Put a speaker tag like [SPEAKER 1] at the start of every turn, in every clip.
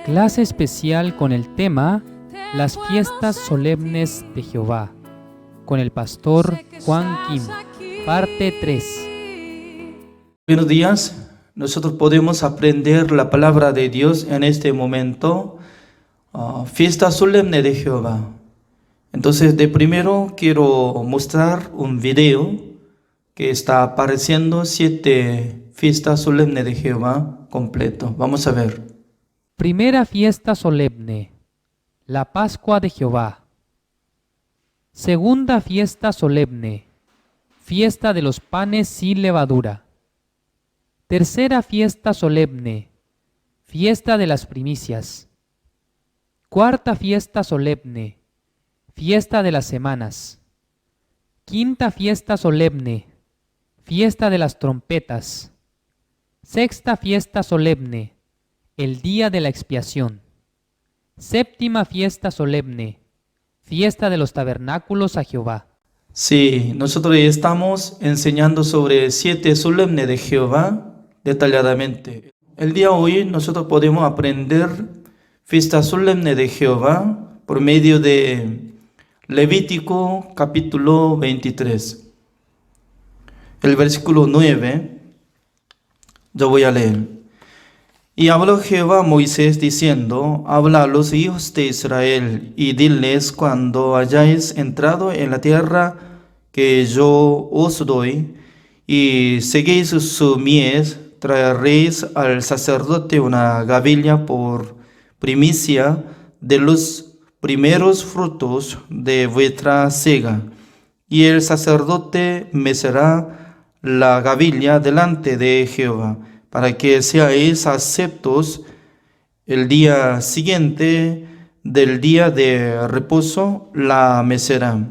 [SPEAKER 1] Clase especial con el tema Las fiestas solemnes de Jehová, con el pastor Juan Kim, parte 3.
[SPEAKER 2] Buenos días, nosotros podemos aprender la palabra de Dios en este momento, fiesta solemne de Jehová. Entonces, de primero quiero mostrar un video que está apareciendo 7 fiestas solemnes de Jehová completo. Vamos a ver.
[SPEAKER 1] Primera fiesta solemne, la Pascua de Jehová. Segunda fiesta solemne, fiesta de los panes sin levadura. Tercera fiesta solemne, fiesta de las primicias. Cuarta fiesta solemne, fiesta de las semanas. Quinta fiesta solemne, fiesta de las trompetas. Sexta fiesta solemne, el día de la expiación. Séptima fiesta solemne, fiesta de los tabernáculos a Jehová.
[SPEAKER 2] Sí, nosotros estamos enseñando sobre 7 solemnes de Jehová detalladamente. El día de hoy nosotros podemos aprender fiesta solemne de Jehová por medio de Levítico capítulo 23. El versículo 9, yo voy a leer. Y habló Jehová a Moisés diciendo: habla a los hijos de Israel y diles: cuando hayáis entrado en la tierra que yo os doy, y seguéis su mies, traeréis al sacerdote una gavilla por primicia de los primeros frutos de vuestra siega, y el sacerdote mecerá la gavilla delante de Jehová, para que seáis aceptos el día siguiente del día de reposo la mecerá.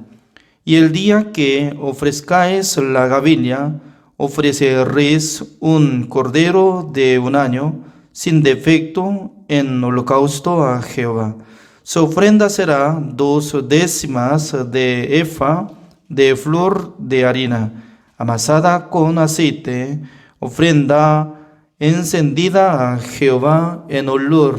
[SPEAKER 2] Y el día que ofrezcáis la gavilla, ofreceréis un cordero de un año, sin defecto, en holocausto a Jehová. Su ofrenda será 2 décimas de efa de flor de harina, amasada con aceite, ofrenda encendida a Jehová en olor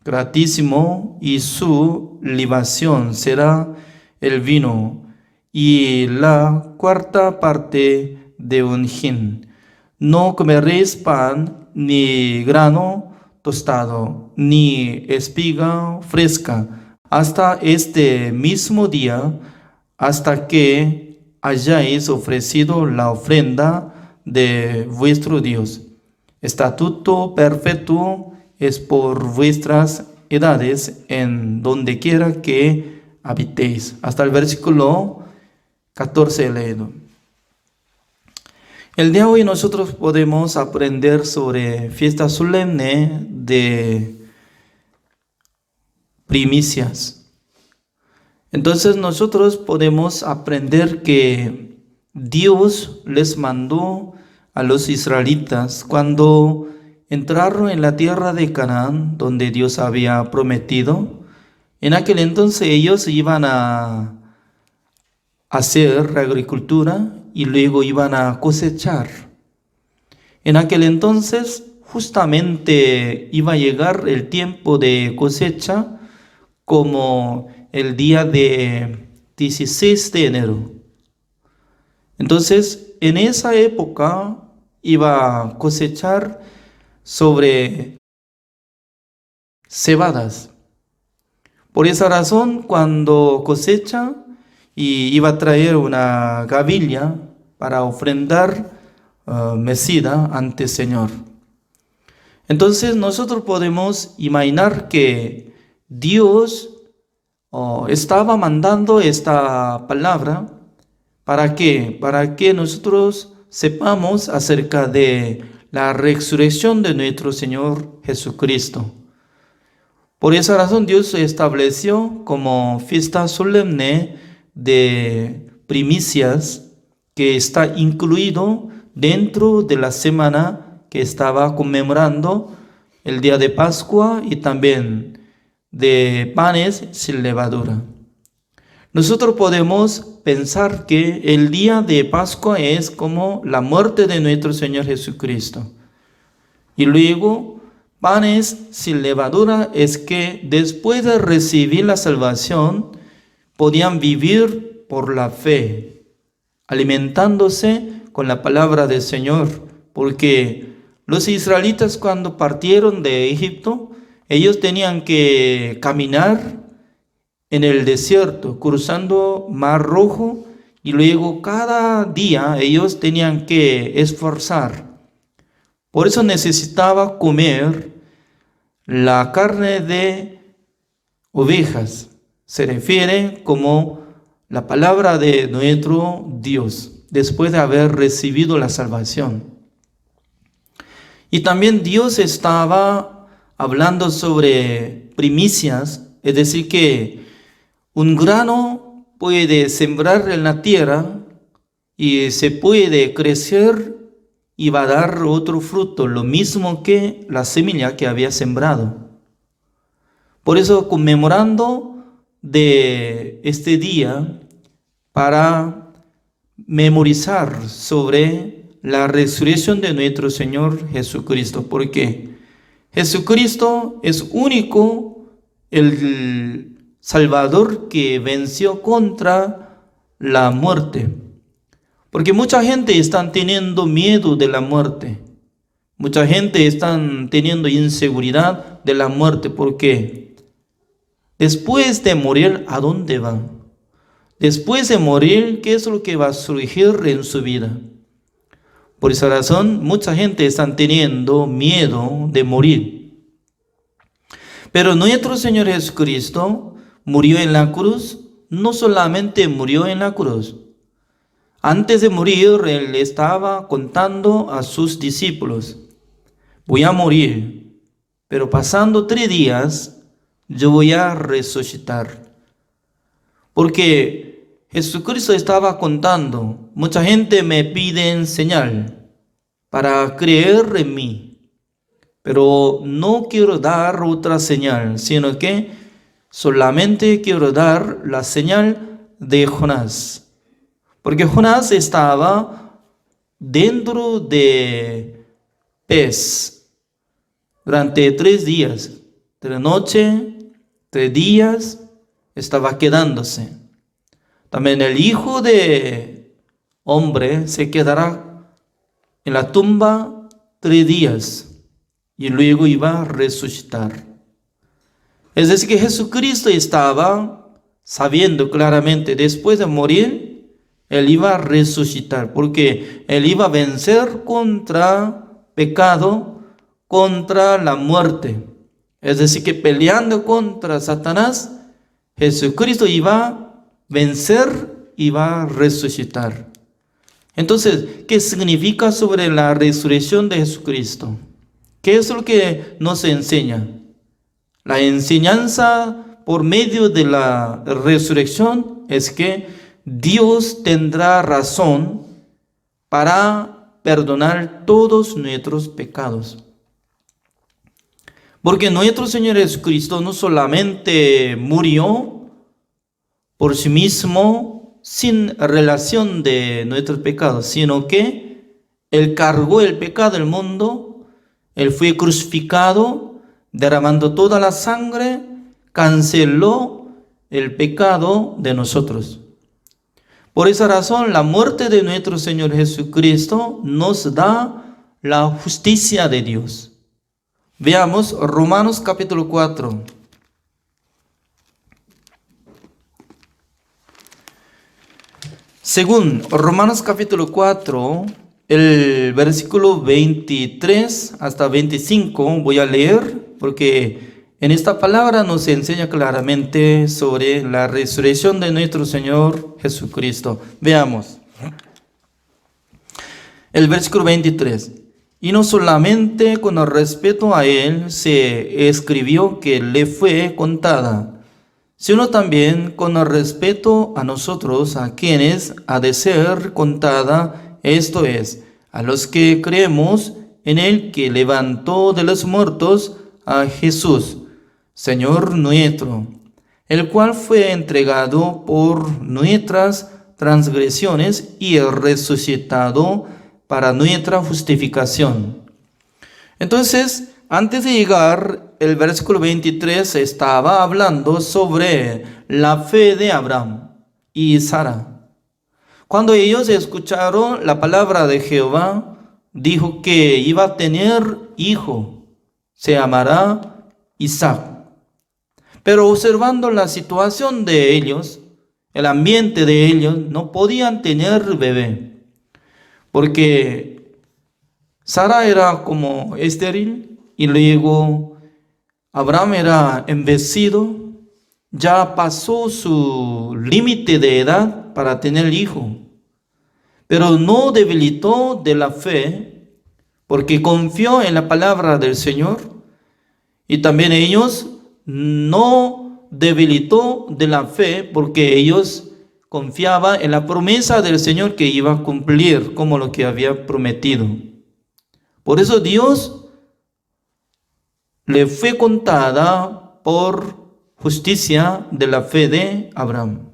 [SPEAKER 2] gratísimo, y su libación será el vino y la cuarta parte de un hin. No comeréis pan, ni grano tostado, ni espiga fresca, hasta este mismo día, hasta que hayáis ofrecido la ofrenda de vuestro Dios. Estatuto perpetuo es por vuestras edades en donde quiera que habitéis. Hasta el versículo 14 leído. El día de hoy nosotros podemos aprender sobre fiesta solemne de primicias. Entonces nosotros podemos aprender que Dios les mandó a los israelitas cuando entraron en la tierra de Canaán, donde Dios había prometido. En aquel entonces ellos iban a hacer agricultura y luego iban a cosechar. En aquel entonces justamente iba a llegar el tiempo de cosecha, como el día de 16 de enero. Entonces, en esa época iba a cosechar sobre cebadas. Por esa razón, cuando cosecha, y iba a traer una gavilla para ofrendar mecida ante el Señor. Entonces nosotros podemos imaginar que Dios estaba mandando esta palabra. ¿Para qué? Para que nosotros sepamos acerca de la resurrección de nuestro Señor Jesucristo. Por esa razón Dios estableció como fiesta solemne de primicias, que está incluido dentro de la semana que estaba conmemorando el día de Pascua y también de panes sin levadura. nosotros podemos pensar que el día de Pascua es como la muerte de nuestro Señor Jesucristo. Y luego, panes sin levadura es que después de recibir la salvación, podían vivir por la fe, alimentándose con la palabra del Señor, porque los israelitas cuando partieron de Egipto, ellos tenían que caminar en el desierto, cruzando Mar Rojo, y luego cada día ellos tenían que esforzar. Por eso necesitaba comer la carne de ovejas. Se refiere como la palabra de nuestro Dios, después de haber recibido la salvación. Y también Dios estaba hablando sobre primicias, es decir, que un grano puede sembrar en la tierra y se puede crecer y va a dar otro fruto, lo mismo que la semilla que había sembrado. Por eso, conmemorando de este día, para memorizar sobre la resurrección de nuestro Señor Jesucristo, porque Jesucristo es único, el Salvador que venció contra la muerte. Porque mucha gente está teniendo miedo de la muerte. Mucha gente está teniendo inseguridad de la muerte. Porque después de morir, ¿a dónde van? Después de morir, ¿qué es lo que va a surgir en su vida? Por esa razón, mucha gente está teniendo miedo de morir. Pero nuestro Señor Jesucristo murió en la cruz. No solamente murió en la cruz. Antes de morir, Él estaba contando a sus discípulos: voy a morir, pero pasando 3 días, yo voy a resucitar. Porque Jesucristo estaba contando: mucha gente me pide señal para creer en mí, pero no quiero dar otra señal, sino que solamente quiero dar la señal de Jonás. Porque Jonás estaba dentro de pez durante 3 días, 3 noches, 3 días, estaba quedándose. También el Hijo de Hombre se quedará en la tumba 3 días y luego iba a resucitar. Es decir, que Jesucristo estaba sabiendo claramente, después de morir, Él iba a resucitar, porque Él iba a vencer contra pecado, contra la muerte. Es decir, que peleando contra Satanás, Jesucristo iba a vencer, iba a resucitar. Entonces, ¿qué significa sobre la resurrección de Jesucristo? ¿Qué es lo que nos enseña? La enseñanza por medio de la resurrección es que Dios tendrá razón para perdonar todos nuestros pecados. Porque nuestro Señor Jesucristo no solamente murió por sí mismo sin relación de nuestros pecados, sino que Él cargó el pecado del mundo, Él fue crucificado, derramando toda la sangre, canceló el pecado de nosotros. Por esa razón, la muerte de nuestro Señor Jesucristo nos da la justicia de Dios. Veamos Romanos capítulo 4. Según Romanos capítulo 4, el versículo 23 hasta 25 voy a leer, porque en esta palabra nos enseña claramente sobre la resurrección de nuestro Señor Jesucristo. Veamos. El versículo 23. Y no solamente con el respeto a Él se escribió que le fue contada, sino también con el respeto a nosotros, a quienes ha de ser contada, esto es, a los que creemos en el que levantó de los muertos a Jesús, Señor nuestro, el cual fue entregado por nuestras transgresiones y resucitado para nuestra justificación. Entonces, antes de llegar, el versículo 23 estaba hablando sobre la fe de Abraham y Sara. Cuando ellos escucharon la palabra de Jehová, dijo que iba a tener hijo, se llamará Isaac. Pero observando la situación de ellos, el ambiente de ellos, no podían tener bebé, porque Sara era como estéril y luego Abraham era envejecido, ya pasó su límite de edad para tener hijo, pero no debilitó de la fe, porque confió en la palabra del Señor, y también ellos no debilitó de la fe, porque ellos confiaban en la promesa del Señor que iba a cumplir como lo que había prometido. Por eso Dios le fue contada por justicia de la fe de Abraham.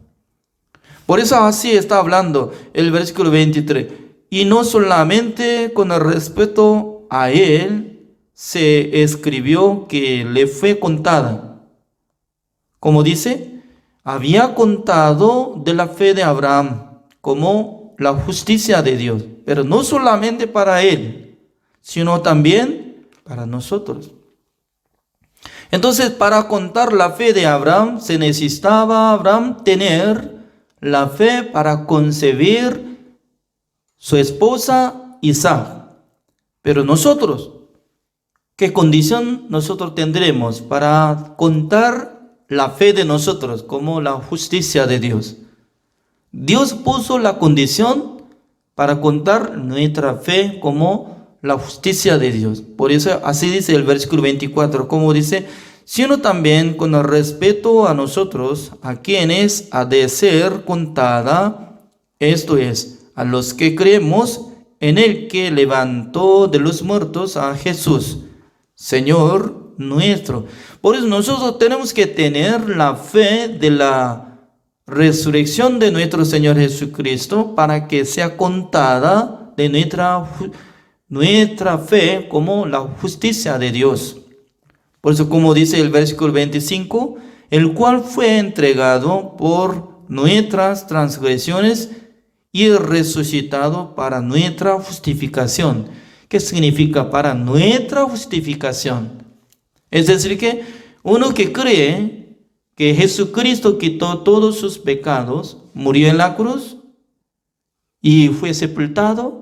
[SPEAKER 2] Por eso así está hablando el versículo 23. Y no solamente con el respeto a él se escribió que le fue contada. Como dice, había contado de la fe de Abraham como la justicia de Dios. Pero no solamente para él, sino también para nosotros. Entonces, para contar la fe de Abraham, se necesitaba Abraham tener la fe para concebir su esposa Isaac. Pero nosotros, ¿qué condición nosotros tendremos para contar la fe de nosotros como la justicia de Dios? Dios puso la condición para contar nuestra fe como la justicia de Dios. Por eso así dice el versículo 24, como dice, sino también con el respeto a nosotros, a quienes ha de ser contada, esto es, a los que creemos en el que levantó de los muertos a Jesús, Señor nuestro. Por eso nosotros tenemos que tener la fe de la resurrección de nuestro Señor Jesucristo para que sea contada de nuestra fe como la justicia de Dios. Por eso, como dice el versículo 25, el cual fue entregado por nuestras transgresiones y resucitado para nuestra justificación. ¿Qué significa para nuestra justificación? Es decir, que uno que cree que Jesucristo quitó todos sus pecados, murió en la cruz y fue sepultado,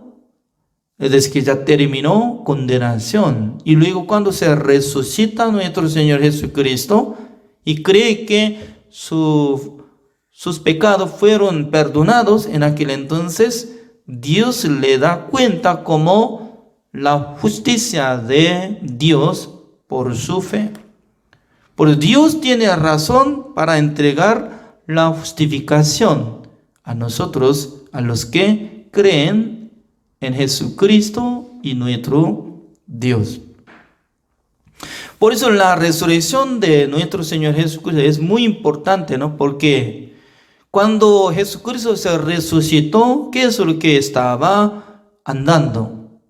[SPEAKER 2] es decir, que ya terminó condenación. Y luego cuando se resucita nuestro Señor Jesucristo y cree que sus pecados fueron perdonados, en aquel entonces Dios le da cuenta como la justicia de Dios por su fe. Por Dios tiene razón para entregar la justificación a nosotros, a los que creen en Jesucristo y nuestro Dios. Por eso la resurrección de nuestro Señor Jesucristo es muy importante, ¿no? Porque cuando Jesucristo se resucitó, ¿qué es lo que estaba andando?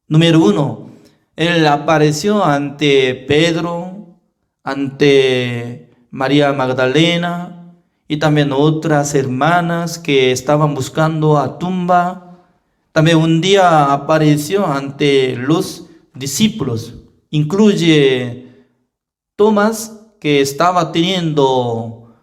[SPEAKER 2] Número uno, Él apareció ante Pedro, ante María Magdalena y también otras hermanas que estaban buscando a tumba. También un día apareció ante los discípulos. Incluye Tomás, que estaba teniendo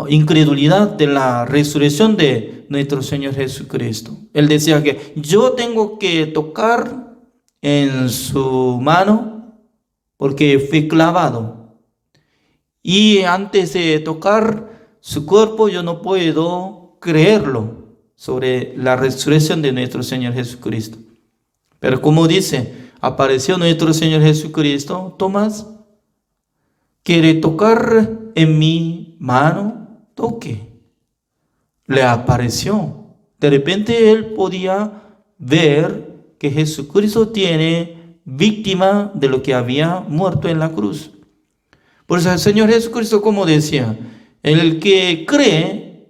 [SPEAKER 2] incredulidad de la resurrección de nuestro Señor Jesucristo. Él decía que yo tengo que tocar en su mano porque fue clavado. Y antes de tocar su cuerpo yo no puedo creerlo sobre la resurrección de nuestro Señor Jesucristo. Pero como dice, apareció nuestro Señor Jesucristo, Tomás, ¿quiere tocar en mi mano? Toque. Le apareció. De repente él podía ver que Jesucristo tiene víctima de lo que había muerto en la cruz. Por eso el Señor Jesucristo, como decía, el que cree,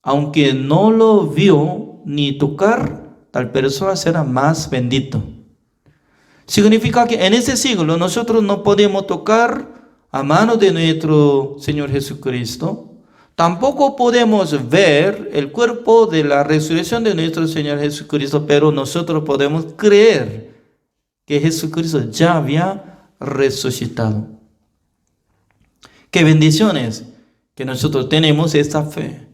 [SPEAKER 2] aunque no lo vio ni tocar, tal persona será más bendito. Significa que en ese siglo nosotros no podemos tocar a mano de nuestro Señor Jesucristo. Tampoco podemos ver el cuerpo de la resurrección de nuestro Señor Jesucristo, pero nosotros podemos creer que Jesucristo ya había resucitado. Qué bendiciones que nosotros tenemos esta fe.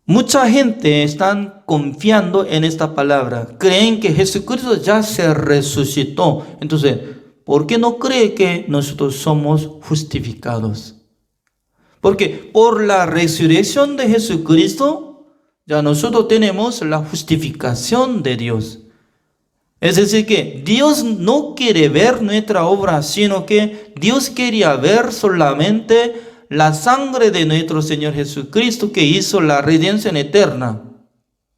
[SPEAKER 2] Mucha gente está confiando en esta palabra. Creen que Jesucristo ya se resucitó. Entonces, ¿por qué no cree que nosotros somos justificados? Porque por la resurrección de Jesucristo, ya nosotros tenemos la justificación de Dios. Es decir, que Dios no quiere ver nuestra obra, sino que Dios quería ver solamente la sangre de nuestro Señor Jesucristo que hizo la redención eterna.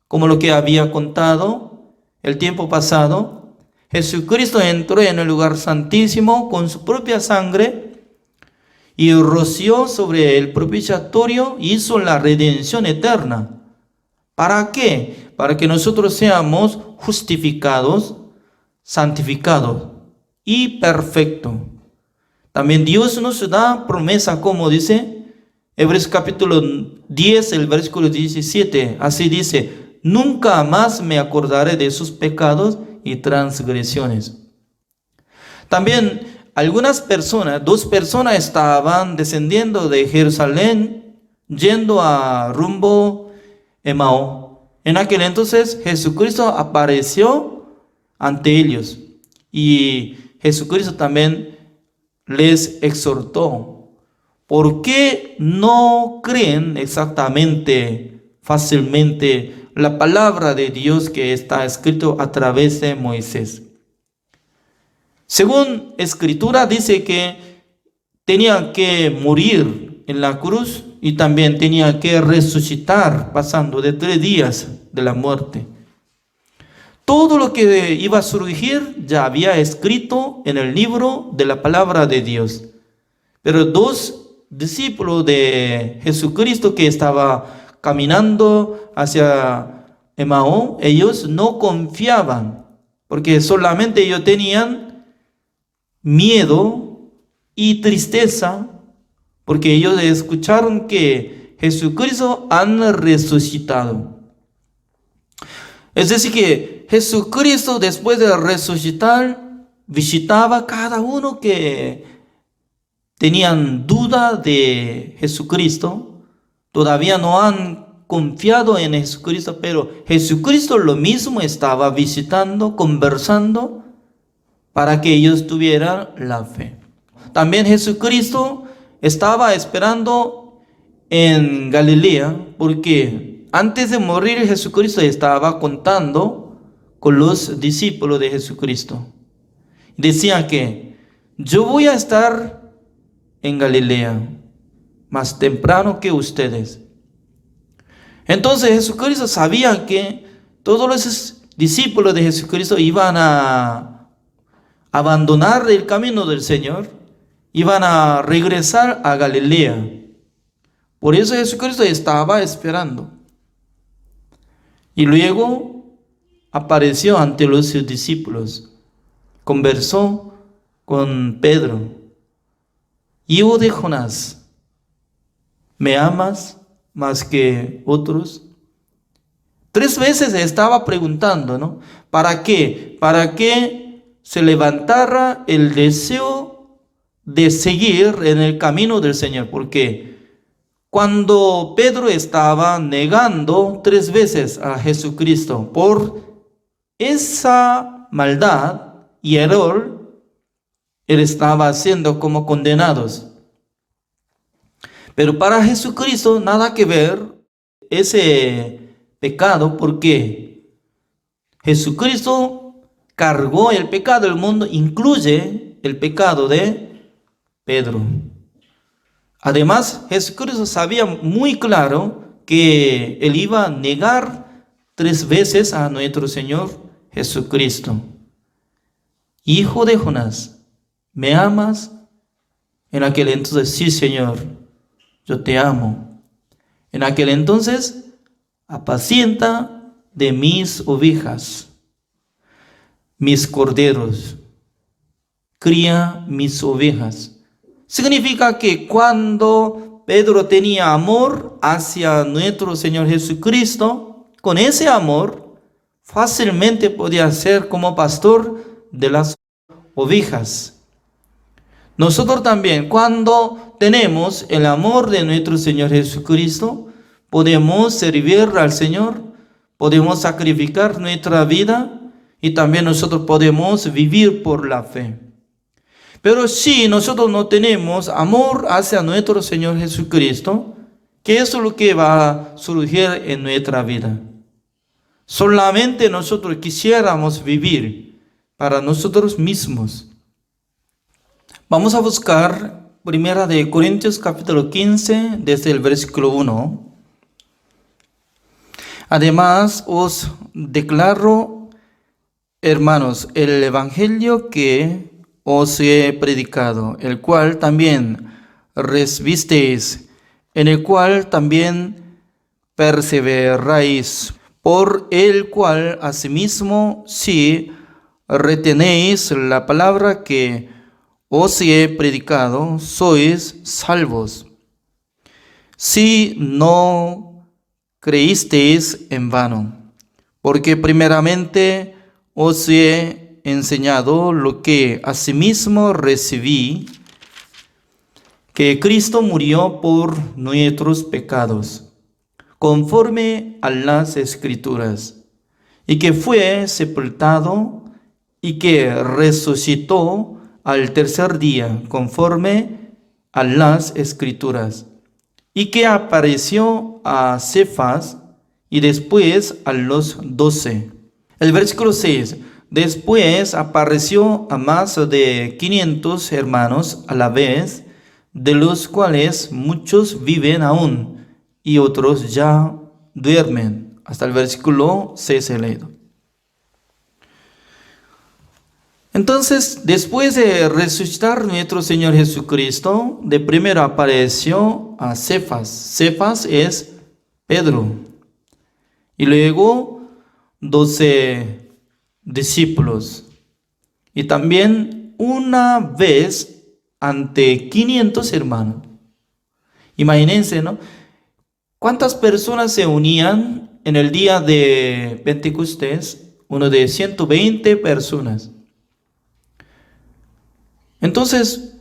[SPEAKER 2] Como lo que había contado el tiempo pasado, Jesucristo entró en el lugar santísimo con su propia sangre y roció sobre el propiciatorio, hizo la redención eterna. ¿Para qué? Para que nosotros seamos justificados, santificados y perfectos. También Dios nos da promesa, como dice Hebreos capítulo 10, el versículo 17. Así dice: nunca más me acordaré de sus pecados y transgresiones. También algunas personas, 2 personas estaban descendiendo de Jerusalén, yendo a rumbo Emaú. En aquel entonces Jesucristo apareció ante ellos y Jesucristo también les exhortó. ¿Por qué no creen exactamente, fácilmente la palabra de Dios que está escrito a través de Moisés? Según Escritura dice que tenía que morir en la cruz y también tenía que resucitar pasando de 3 días de la muerte. Todo lo que iba a surgir ya había escrito en el libro de la palabra de Dios. Pero 2 discípulos de Jesucristo que estaban caminando hacia Emaú, ellos no confiaban, porque solamente ellos tenían miedo y tristeza, porque ellos escucharon que Jesucristo han resucitado. Es decir, que Jesucristo, después de resucitar, visitaba a cada uno que tenían duda de Jesucristo. Todavía no han confiado en Jesucristo, pero Jesucristo lo mismo estaba visitando, conversando, para que ellos tuvieran la fe. También Jesucristo estaba esperando en Galilea, porque antes de morir Jesucristo estaba contando con los discípulos de Jesucristo. Decía que yo voy a estar en Galilea más temprano que ustedes. Entonces Jesucristo sabía que todos los discípulos de Jesucristo iban a abandonar el camino del Señor, iban a regresar a Galilea. Por eso Jesucristo estaba esperando. Y luego apareció ante los discípulos, conversó con Pedro: hijo de Jonás, ¿me amas más que otros? 3 veces estaba preguntando, ¿no? ¿Para qué? Para que se levantara el deseo de seguir en el camino del Señor. Porque cuando Pedro estaba negando 3 veces a Jesucristo por esa maldad y error, él estaba siendo como condenados. Pero para Jesucristo nada que ver ese pecado, porque Jesucristo cargó el pecado del mundo, incluye el pecado de Pedro. Además, Jesucristo sabía muy claro que él iba a negar 3 veces a nuestro Señor Jesucristo. Hijo de Jonás, ¿me amas? En aquel entonces, sí, Señor, yo te amo. En aquel entonces, apacienta de mis ovejas, mis corderos, cría mis ovejas. Significa que cuando Pedro tenía amor hacia nuestro Señor Jesucristo, con ese amor fácilmente podía ser como pastor de las ovejas. Nosotros también, cuando tenemos el amor de nuestro Señor Jesucristo, podemos servir al Señor, podemos sacrificar nuestra vida y también nosotros podemos vivir por la fe. Pero si nosotros no tenemos amor hacia nuestro Señor Jesucristo, ¿qué es lo que va a surgir en nuestra vida? Solamente nosotros quisiéramos vivir para nosotros mismos. Vamos a buscar 1 Corintios capítulo 15 desde el versículo 1. Además os declaro, hermanos, el evangelio que os he predicado, el cual también recibisteis, en el cual también perseveráis, por el cual asimismo si retenéis la palabra que os he predicado, sois salvos. Si no creísteis en vano, porque primeramente os he enseñado lo que asimismo recibí, que Cristo murió por nuestros pecados, conforme a las Escrituras, y que fue sepultado y que resucitó al tercer día, conforme a las Escrituras, y que apareció a Cefas y después a los 12. El versículo 6. Después apareció a más de 500 hermanos a la vez, de los cuales muchos viven aún y otros ya duermen. Hasta el versículo 6 he leído. Entonces, después de resucitar nuestro Señor Jesucristo, de primero apareció a Cefas. Cefas es Pedro. Y luego 12 discípulos. Y también una vez ante 500 hermanos. Imagínense, ¿no? ¿Cuántas personas se unían en el día de Pentecostés? Uno de 120 personas. Entonces,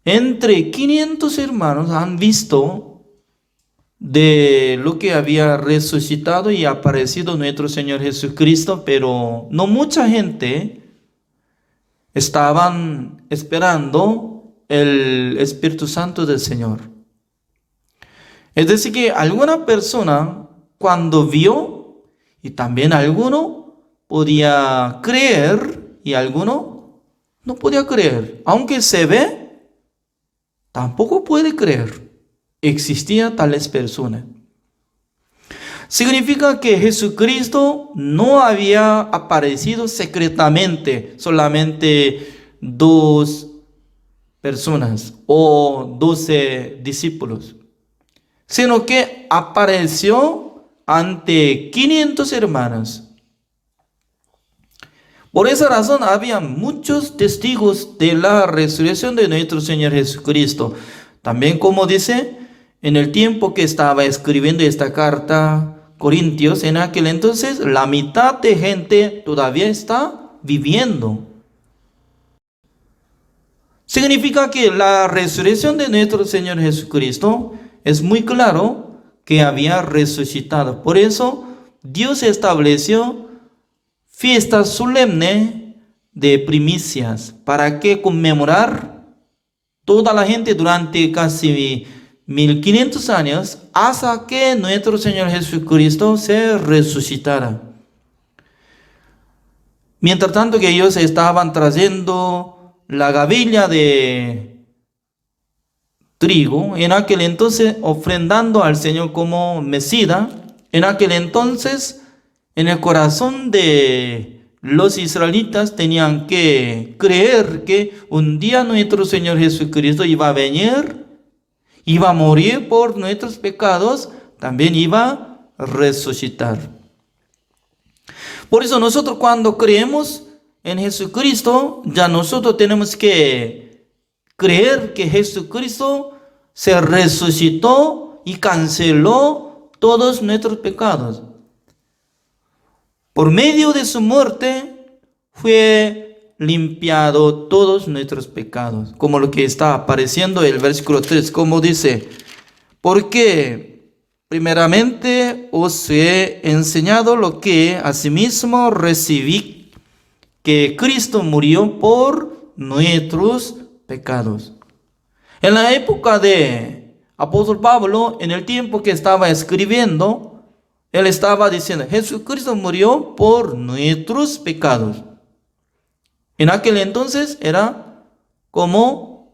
[SPEAKER 2] entre 500 hermanos han visto de lo que había resucitado y aparecido nuestro Señor Jesucristo, pero no mucha gente estaban esperando el Espíritu Santo del Señor. Es decir, que alguna persona cuando vio, y también alguno podía creer y alguno no podía creer. Aunque se ve, tampoco puede creer. Existían tales personas. Significa que Jesucristo no había aparecido secretamente, solamente 2 personas o 12 discípulos, sino que apareció ante 500 hermanos. Por esa razón había muchos testigos de la resurrección de nuestro Señor Jesucristo. También, como dice, en el tiempo que estaba escribiendo esta carta Corintios, en aquel entonces la mitad de gente todavía está viviendo. Significa que la resurrección de nuestro Señor Jesucristo es muy claro que había resucitado. Por eso Dios estableció fiesta solemne de primicias. ¿Para qué conmemorar? Toda la gente durante casi 1500 años hasta que nuestro Señor Jesucristo se resucitara. Mientras tanto que ellos estaban trayendo la gavilla de trigo, en aquel entonces ofrendando al Señor como Mesías, en aquel entonces en el corazón de los israelitas tenían que creer que un día nuestro Señor Jesucristo iba a venir, iba a morir por nuestros pecados, también iba a resucitar. Por eso nosotros cuando creemos en Jesucristo, ya nosotros tenemos que creer que Jesucristo se resucitó y canceló todos nuestros pecados. Por medio de su muerte fue limpiado todos nuestros pecados, como lo que está apareciendo en el versículo 3, como dice, porque primeramente os he enseñado lo que asimismo recibí, que Cristo murió por nuestros pecados. En la época de apóstol Pablo, en el tiempo que estaba escribiendo, él estaba diciendo, Jesucristo murió por nuestros pecados. En aquel entonces era como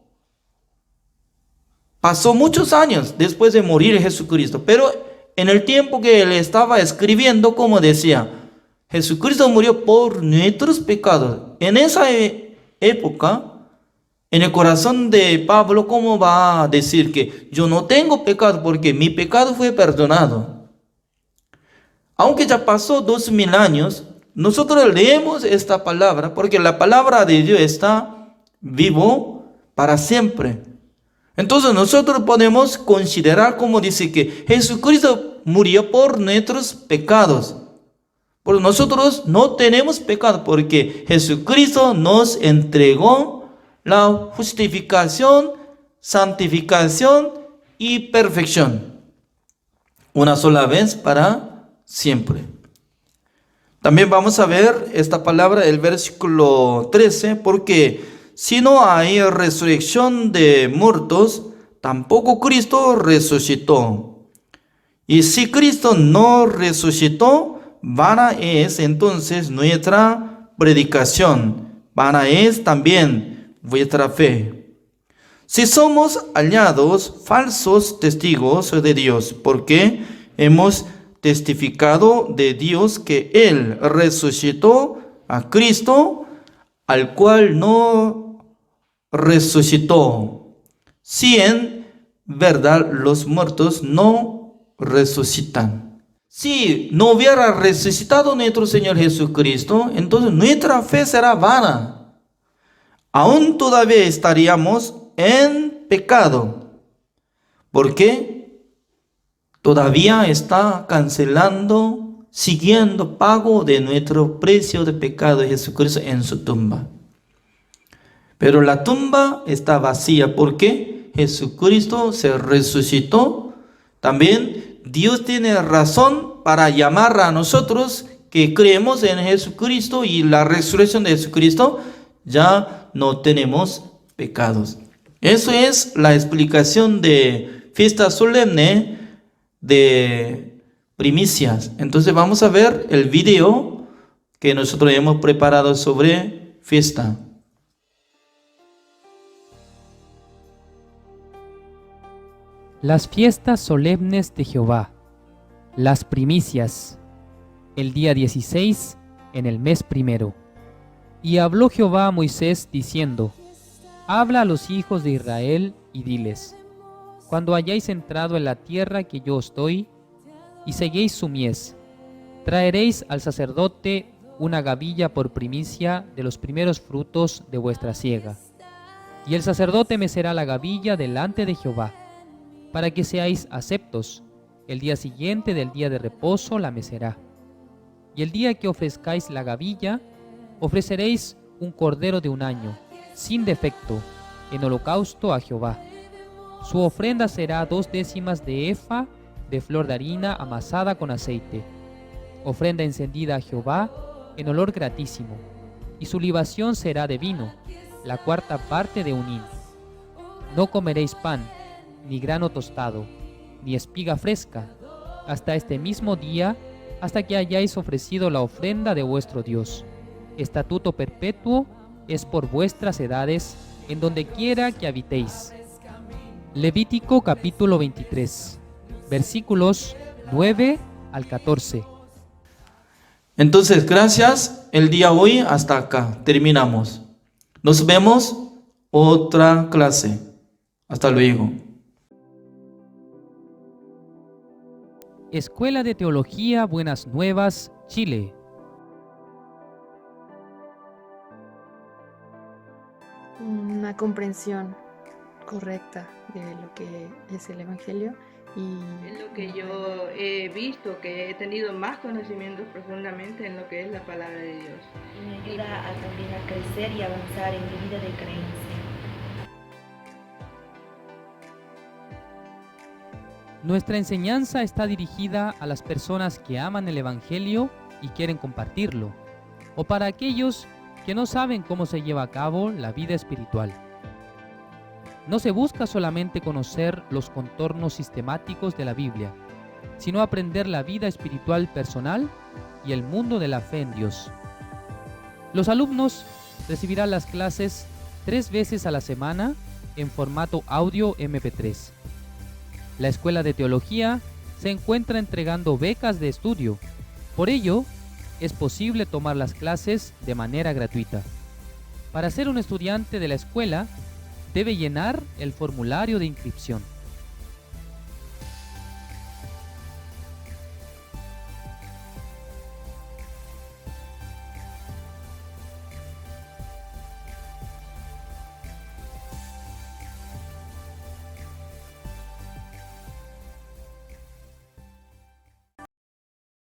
[SPEAKER 2] pasó muchos años después de morir Jesucristo, pero en el tiempo que él estaba escribiendo, como decía, Jesucristo murió por nuestros pecados. En esa época, en el corazón de Pablo, ¿cómo va a decir que yo no tengo pecado porque mi pecado fue perdonado? Aunque ya pasó 2000 años, nosotros leemos esta palabra porque la palabra de Dios está vivo para siempre. Entonces nosotros podemos considerar como dice que Jesucristo murió por nuestros pecados. Pero nosotros no tenemos pecado porque Jesucristo nos entregó la justificación, santificación y perfección. Una sola vez para siempre. También vamos a ver esta palabra, el versículo 13, porque si no hay resurrección de muertos, tampoco Cristo resucitó. Y si Cristo no resucitó, vana es entonces nuestra predicación, vana es también vuestra fe. Si somos hallados falsos testigos de Dios, porque hemos testificado de Dios que Él resucitó a Cristo, al cual no resucitó. Si en verdad los muertos no resucitan. Si no hubiera resucitado nuestro Señor Jesucristo, entonces nuestra fe será vana. Aún todavía estaríamos en pecado. ¿Por qué? Todavía está cancelando, siguiendo pago de nuestro precio de pecado de Jesucristo en su tumba. Pero la tumba está vacía porque Jesucristo se resucitó. También Dios tiene razón para llamar a nosotros que creemos en Jesucristo y la resurrección de Jesucristo, ya no tenemos pecados. Eso es la explicación de fiesta solemne de primicias. Entonces vamos a ver el video que nosotros hemos preparado sobre fiesta.
[SPEAKER 1] Las fiestas solemnes de Jehová, las primicias, el día 16 en el mes primero. Y habló Jehová a Moisés diciendo, habla a los hijos de Israel y diles, cuando hayáis entrado en la tierra que yo os doy, y seguéis su mies, traeréis al sacerdote una gavilla por primicia de los primeros frutos de vuestra siega. Y el sacerdote mecerá la gavilla delante de Jehová, para que seáis aceptos. El día siguiente del día de reposo la mecerá. Y el día que ofrezcáis la gavilla, ofreceréis un cordero de 1 año, sin defecto, en holocausto a Jehová. Su ofrenda será 2/10 de efa de flor de harina amasada con aceite, ofrenda encendida a Jehová en olor gratísimo, y su libación será de vino, la 1/4 parte de un hin. No comeréis pan, ni grano tostado, ni espiga fresca, hasta este mismo día, hasta que hayáis ofrecido la ofrenda de vuestro Dios. Estatuto perpetuo es por vuestras edades, en donde quiera que habitéis. Levítico capítulo 23, versículos 9 al 14.
[SPEAKER 2] Entonces, gracias. El día hoy hasta acá. Terminamos. Nos vemos otra clase. Hasta luego.
[SPEAKER 1] Escuela de Teología Buenas Nuevas, Chile.
[SPEAKER 3] Una comprensión correcta de lo que es el Evangelio y
[SPEAKER 4] Es lo que yo he visto, que he tenido más conocimientos profundamente en lo que es la palabra de Dios.
[SPEAKER 5] Y me ayuda también a crecer y avanzar en mi vida de creencia.
[SPEAKER 1] Nuestra enseñanza está dirigida a las personas que aman el Evangelio y quieren compartirlo, o para aquellos que no saben cómo se lleva a cabo la vida espiritual. No se busca solamente conocer los contornos sistemáticos de la Biblia, sino aprender la vida espiritual personal y el mundo de la fe en Dios. Los alumnos recibirán las clases 3 veces a la semana en formato audio MP3. La Escuela de Teología se encuentra entregando becas de estudio. Por ello, es posible tomar las clases de manera gratuita. Para ser un estudiante de la escuela, debe llenar el formulario de inscripción.